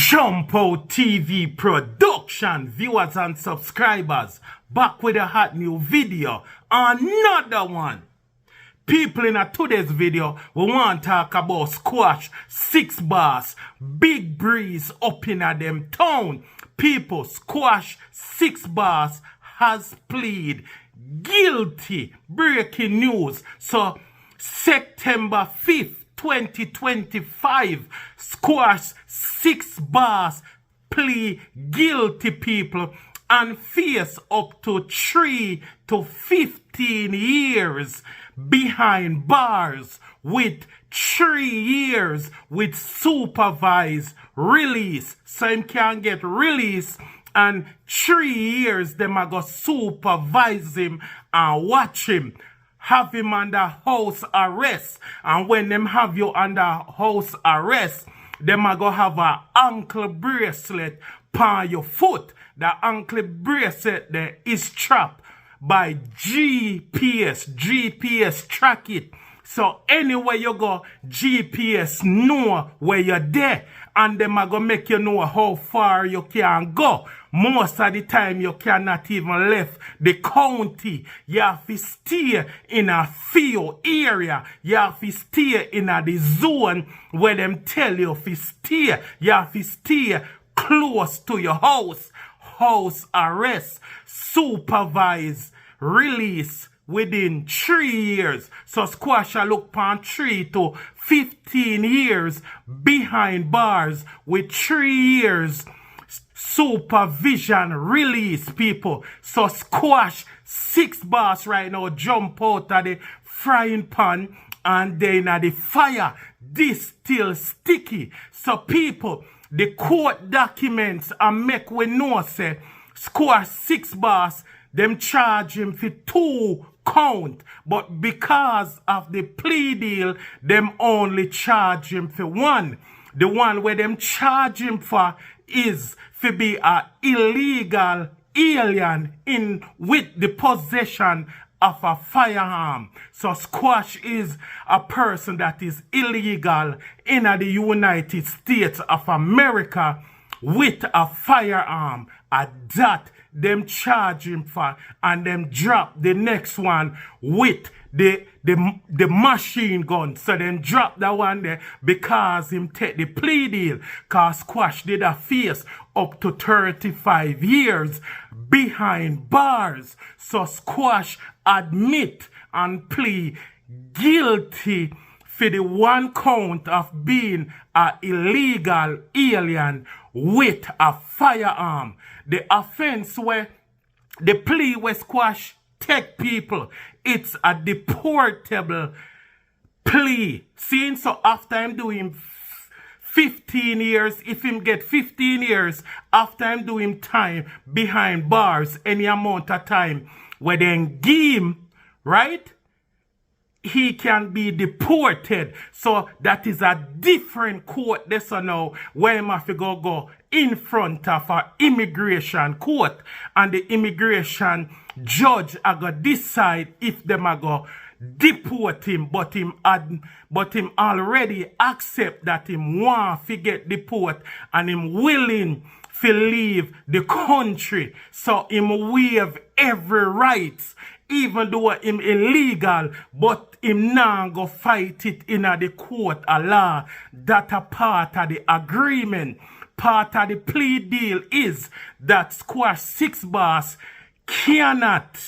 Jump Out TV production, viewers and subscribers, back with a hot new video, another one. People, in today's video, we want to talk about squash, 6ixBoss, big breeze up in them town. People, squash, 6ixBoss has plead guilty. Breaking news. So, September 5th, 2025, squash 6ixBoss plead guilty, people, and face up to 3 to 15 years behind bars with 3 years with supervised release. So him can get released, and 3 years them are go supervise him and watch him. Have him under house arrest. And when them have you under house arrest, them are going to have an ankle bracelet on your foot. The ankle bracelet there is trapped by GPS. GPS track it. So anywhere you go, GPS know where you're there. And them are going to make you know how far you can go. Most of the time, you cannot even left the county. You have to stay in a field area. You have to stay in the zone where them tell you to stay. You have to stay close to your house. House arrest, supervised release within 3 years. So squash a look upon 3 to 15 years behind bars with 3 years supervision release, people. So squash 6ixBoss right now jump out of the frying pan and then at the fire. This still sticky. So people, the court documents and make we know say squash 6ixBoss, them charge him for 2 count, but because of the plea deal, them only charge him for 1. The one where them charge him for is to be an illegal alien in with the possession of a firearm. So squash is a person that is illegal in the United States of America with a firearm. At that them charge him for, and them drop the next one with the machine gun. So then drop that one there because him take the plea deal. Cause squash did a face up to 35 years behind bars. So squash admit and plead guilty for the 1 count of being an illegal alien with a firearm. The offense where the plea where squash take people, it's a deportable plea. Seeing, so after him doing 15 years, if him get 15 years, after him doing time behind bars, any amount of time, where then give him, right, he can be deported. So that is a different court this now, where him have to go in front of an immigration court, and the immigration judge are going to decide if them are going to deport him, but him already accept that him want to get deport and him willing to leave the country. So him waive every rights, even though him illegal, but him now go fight it in the court of law. That a part of the agreement. Part of the plea deal is that squash 6ixBoss cannot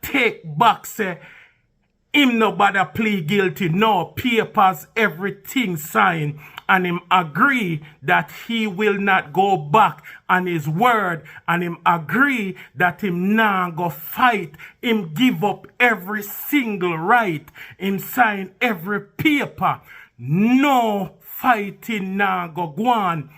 take back, say, him nobody plead guilty, no papers, everything signed, and him agree that he will not go back on his word, and him agree that him now go fight, him give up every single right, him sign every paper, no fighting now go on.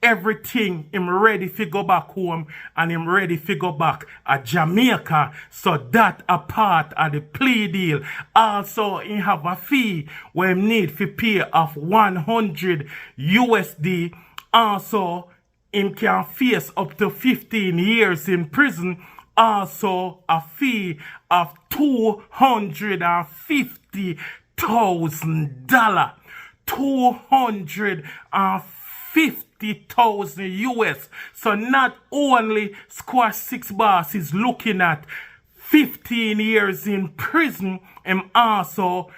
Everything him ready to go back home, and him ready to go back at Jamaica. So that a part of the plea deal. Also, he have a fee where him need to pay of 100 USD. Also, him can face up to 15 years in prison. Also, a fee of $250,000. 250,000 US. So not only 6ixBoss is looking at 15 years in prison, him also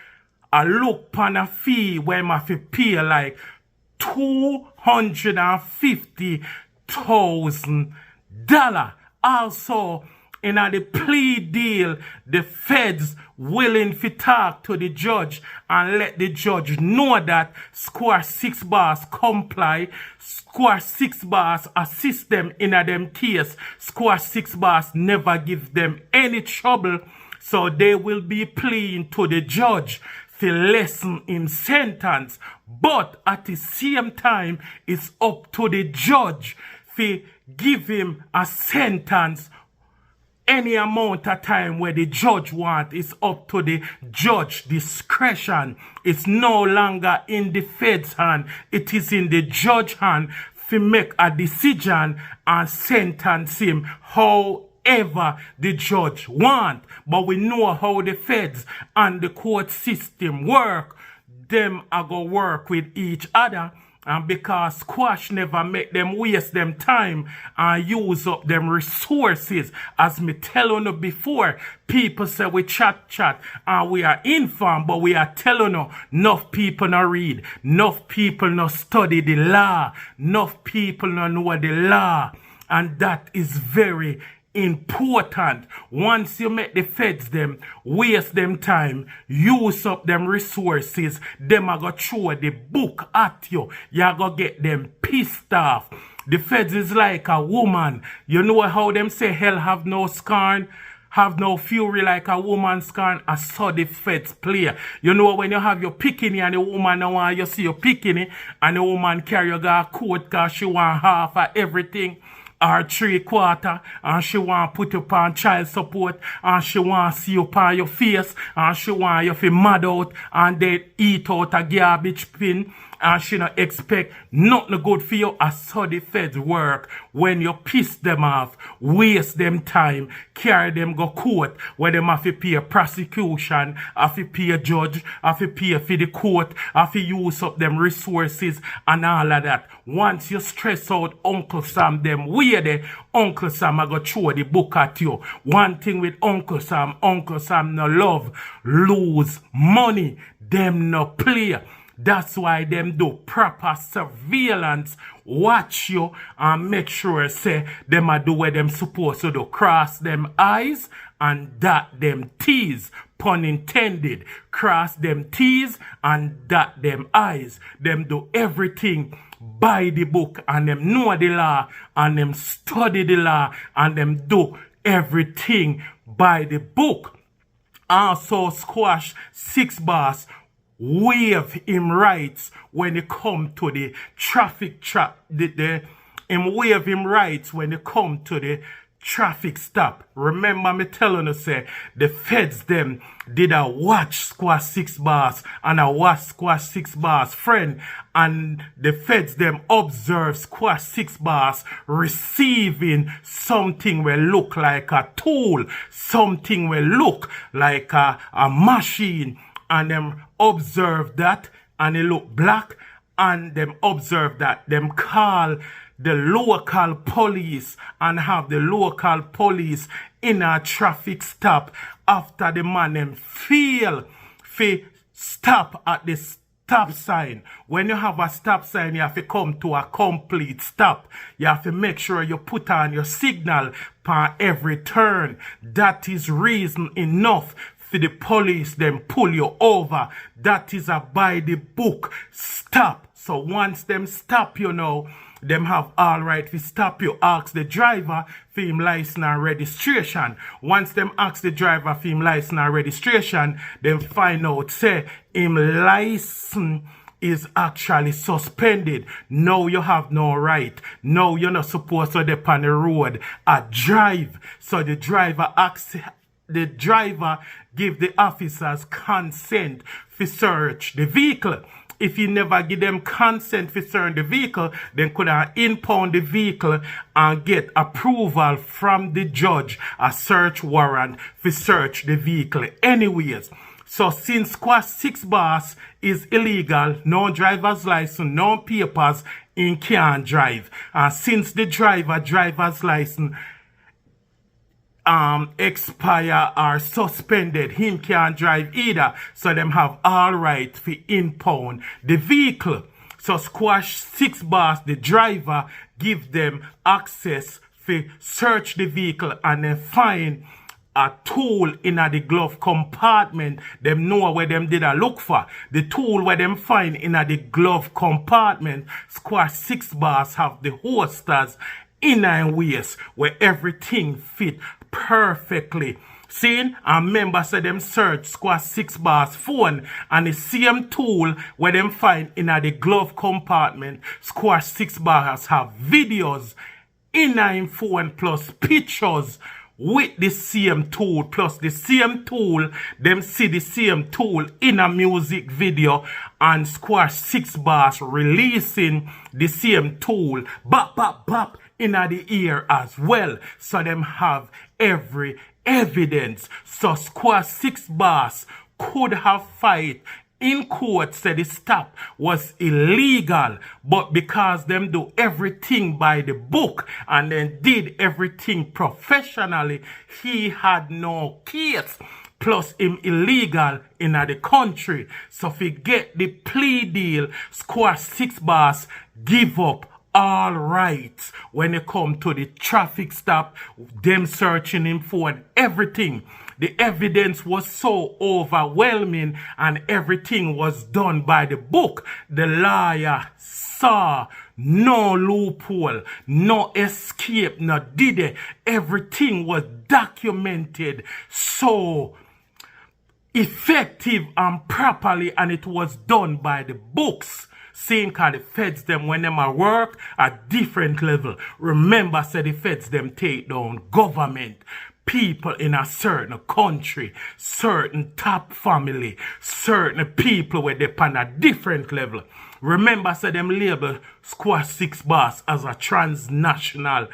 a look pan a fee where him have to pay like $250,000. Also, in the plea deal, the feds willing to talk to the judge and let the judge know that 6ixBoss comply. 6ixBoss assist them in a them case. 6ixBoss never give them any trouble. So they will be pleading to the judge to lessen him sentence. But at the same time, it's up to the judge to give him a sentence any amount of time where the judge want. Is up to the judge discretion. It's no longer in the feds' hand. It is in the judge hand to make a decision and sentence him however the judge want. But we know how the feds and the court system work. Them are going to work with each other. And because squash never make them waste them time and use up them resources. As me tell you before, people say we chat and we are informed, but we are telling you, enough people not read, enough people not study the law, enough people not know the law. And that is very important. Once you make the feds them waste them time, use up them resources, them are gonna throw the book at you. You're gonna get them pissed off. The feds is like a woman. You know how them say hell have no scorn, have no fury like a woman scorn. I saw the feds play. You know when you have your picking and the woman now want you see your picking and the woman carry you go court because she want half of everything. Or 3/4, and she want put you on child support, and she want see you on your face, and she want you to mad out, and then eat out a garbage bin, and she not expect nothing good for you. I saw the feds work when you piss them off, waste them time, carry them go court, where them have to pay a prosecution, have to pay a judge, have to pay for the court, have to use up them resources and all of that. Once you stress out Uncle Sam, them weird, Uncle Sam I go throw the book at you. One thing with Uncle Sam no love, lose money, them no play. That's why them do proper surveillance, watch you and make sure say them a do what them supposed to do. Cross them eyes and dot them T's. Pun intended. Cross them T's and dot them eyes. Them do everything by the book and them know the law and them study the law and them do everything by the book. Also squash 6ixBoss waive him rights when it come to the traffic him waive him rights when it come to the traffic stop. Remember me telling you say the feds them did a watch squash 6ixBoss and a watch squash 6ixBoss friend, and the feds them observe squash 6ixBoss receiving something will look like a tool, something will look like a machine, and them observe that and it look black, and them observe that them call the local police and have the local police in a traffic stop after the man them fail to stop at the stop sign. When you have a stop sign, you have to come to a complete stop. You have to make sure you put on your signal per every turn. That is reason enough for the police them pull you over. That is a by the book stop. So once them stop you now, them have all right to stop you. Ask the driver for him license and registration. Once them ask the driver for him license and registration, then find out say him license is actually suspended. Now you have no right. Now you're not supposed to be on the road a drive. So the driver give the officers consent to search the vehicle. If you never give them consent to search the vehicle, then could impound the vehicle and get approval from the judge, a search warrant to search the vehicle anyways. So since Squash 6ixBoss is illegal, no driver's license, no papers, he can't drive. And since the driver's license expire or suspended, him can't drive either. So them have all right to impound the vehicle. So Squash 6ixBoss, the driver, give them access to search the vehicle and then find a tool in the glove compartment. Them know where them did a look for. The tool where them find in the glove compartment, Squash 6ixBoss have the holsters in and waist where everything fit perfectly. Seeing, and members say them search Squash 6ixBoss phone and the same tool where them find in the glove compartment, Squash 6ixBoss have videos in him phone plus pictures with the same tool, plus the same tool, them see the same tool in a music video, and Squash 6ixBoss releasing the same tool, bop, bop, bop, in the ear as well. So them have every evidence. So Squash 6ixBoss could have fight in court, said the stop was illegal, but because them do everything by the book and then did everything professionally, he had no case. Plus him illegal in the country. So if he get the plea deal, Squash 6ixBoss give up all rights when it come to the traffic stop, them searching him for everything. The evidence was so overwhelming and everything was done by the book. The lawyer saw no loophole, no escape, no did it. Everything was documented so effective and properly, and it was done by the books. Same kind of feds them when them at work at different level. Remember, said the feds them take down government, people in a certain country, certain top family, certain people where they on a different level. Remember, said them label Squash 6ixBoss as a transnational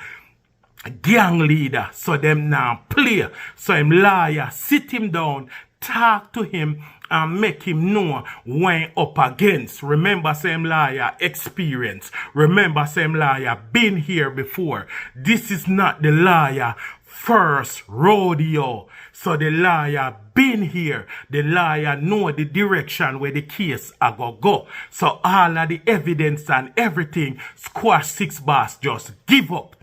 gang leader. So them now play. So him lawyer sit him down, talk to him, and make him know when up against. Remember, same lawyer experience. Remember, same lawyer been here before. This is not the lawyer first rodeo. So the lawyer been here. The lawyer know the direction where the case a go. So all of the evidence and everything, Squash 6ixBoss just give up.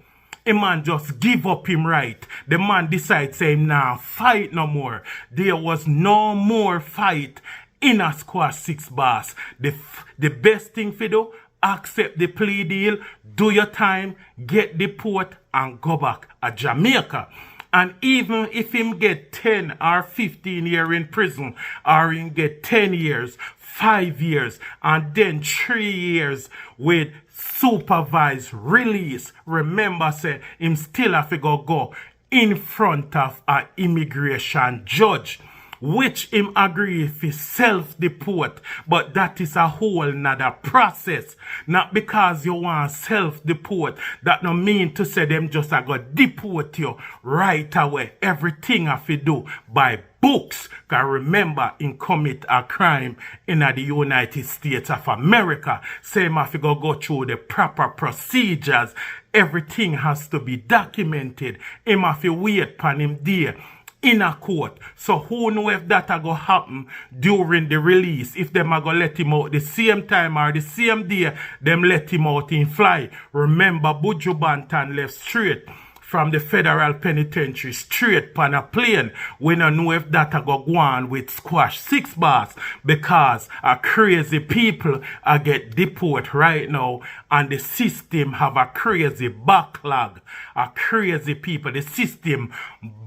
A man just give up him right. The man decides say him nah fight no more. There was no more fight in a Squash 6ixBoss. The best thing for do, accept the plea deal, do your time, get deport and go back to Jamaica. And even if him get 10 or 15 years in prison, or him get 10 years, 5 years, and then 3 years with supervised release, remember, say, him still have to go in front of an immigration judge, which him agree if he self-deport, but that is a whole nother process. Not because you want self-deport, that no mean to say them just a go deport you right away. Everything have to do by books. Because remember, in commit a crime in the United States of America, same have to go through the proper procedures. Everything has to be documented. Him have to wait upon him there in a court. So who know if that go happen during the release? If them go let him out the same time or the same day, them let him out in fly. Remember, Buju Banton left straight from the federal penitentiary straight on a plane. We don't know if that go on with Squash 6ixBoss, because a crazy people get deported right now, and the system have a crazy backlog. A crazy people, the system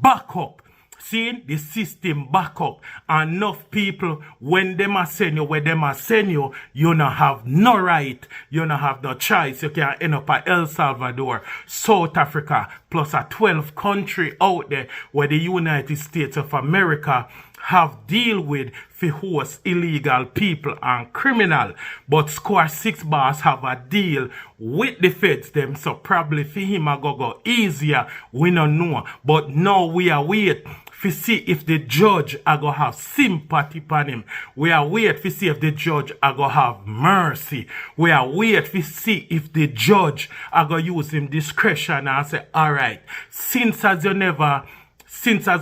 back up. See, the system back up. Enough people, when them a send you, where them a send you, you don't have no right, you don't have no choice. You can end up at El Salvador, South Africa, plus a 12th country out there where the United States of America have deal with for host illegal people and criminal. But Squad 6ixBoss have a deal with the feds them, so probably for him I go easier, we don't know. But now we are wait to see if the judge are going to have sympathy upon him. We are wait to see if the judge are going to have mercy. We are wait to see if the judge are going to use him discretion and say, all right, since as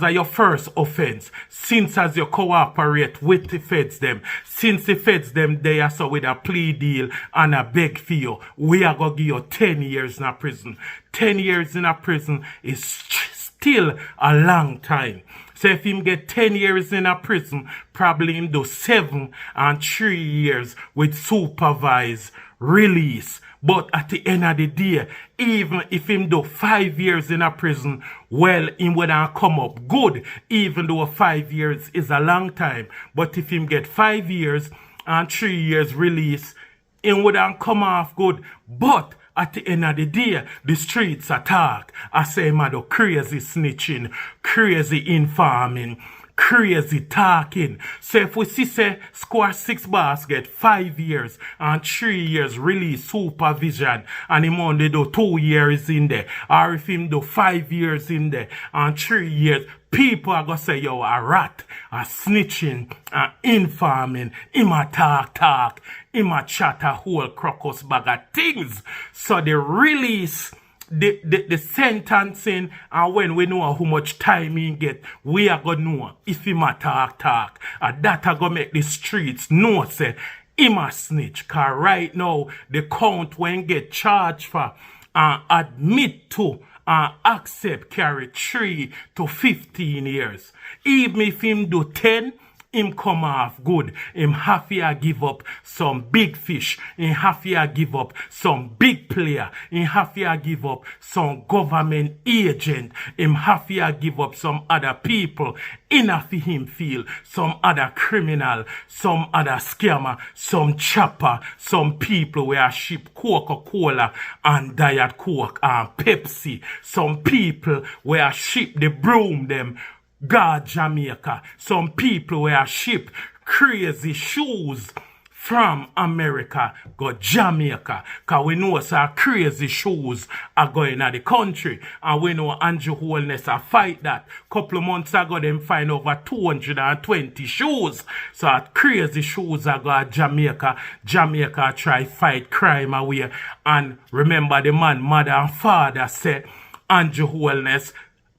your first offense, since as you cooperate with the feds them, since the feds them they are so with a plea deal and a beg for you, we are going to give you 10 years in a prison. 10 years in a prison is still a long time. So if him get 10 years in a prison, probably him do 7 and 3 years with supervised release. But at the end of the day, even if him do 5 years in a prison, well, him wouldn't come up good, even though 5 years is a long time. But if him get 5 years and 3 years release, him wouldn't come off good. But at the end of the day, the streets attack. I say, man, do crazy snitching, crazy informing, crazy talking. So if we see say Squad 6ixBoss get 5 years and 3 years release supervision and him only do 2 years in there, or if him do 5 years in there and 3 years, people are gonna say, yo, a rat, a snitching, a informing, him a talk, him a chat a whole crocus bag of things. So the release, the sentencing, and when we know how much time he get, we are gonna know if him a talk, and that are gonna make the streets know say him a snitch. Cause right now the count when get charged for admit to accept carry 3 to 15 years. Even if him do 10, him come off good. Him have to give up some big fish. Him have to give up some big player. Him have to give up some government agent. Him have to give up some other people. Enough for him feel some other criminal, some other scammer, some chopper, some people where ship Coca-Cola and Diet Coke and Pepsi. Some people where ship the broom them God Jamaica. Some people where ship crazy shoes from America go Jamaica. Cause we know some crazy shoes are going at the country. And we know Andrew Holness a fight that. Couple of months ago them find over 220 shoes. So crazy shoes are go to Jamaica. Jamaica try fight crime away. And remember the man, mother and father said Andrew Holness,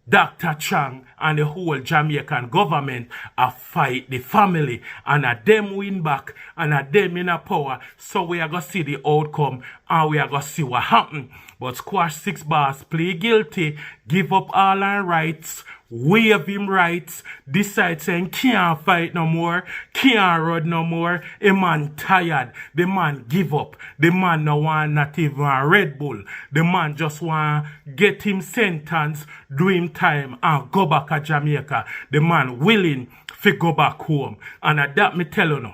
Dr. Chang and the whole Jamaican government a fight the family and a them win back and a them in a power. So we are going to see the outcome and we are going to see what happen. But Squad 6ixBoss plead guilty, give up all our rights, waive him rights, decide saying can't fight no more, can't run no more. A man tired, the man give up, the man no want not even a Red Bull, the man just want get him sentence, do him time and go back to Jamaica. The man willing to go back home. And that me tell you now,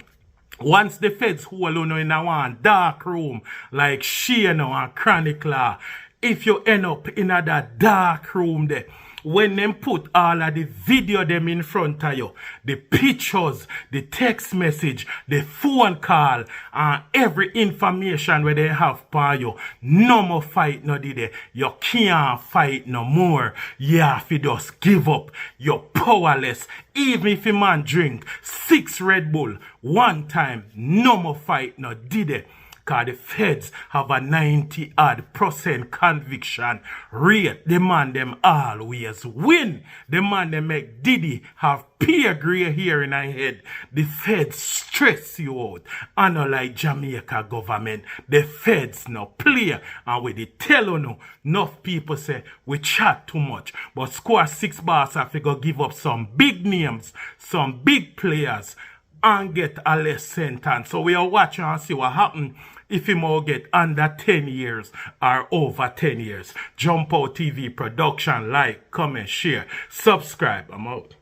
once the feds hold you in a one dark room like Shane and Chronicler, if you end up in a that dark room there, when them put all of the video them in front of you, the pictures, the text message, the phone call, and every information where they have for you, no more fight no did they. You can't fight no more. You have to just give up. You're powerless. Even if a man drink 6 Red Bull one time, no more fight no did they. Because the feds have a 90% conviction rate. The man them always win. The man them make Diddy have peer gray hair in her head. The feds stress you out. And not like Jamaica government. The feds no play. And with the tell you no, enough people say we chat too much. But Squad 6ixBoss have to go give up some big names, some big players, and get a less sentence. So we are watching and see what happens if he more get under 10 years or over 10 years. Jump Out TV production, like, comment, share, subscribe. I'm out.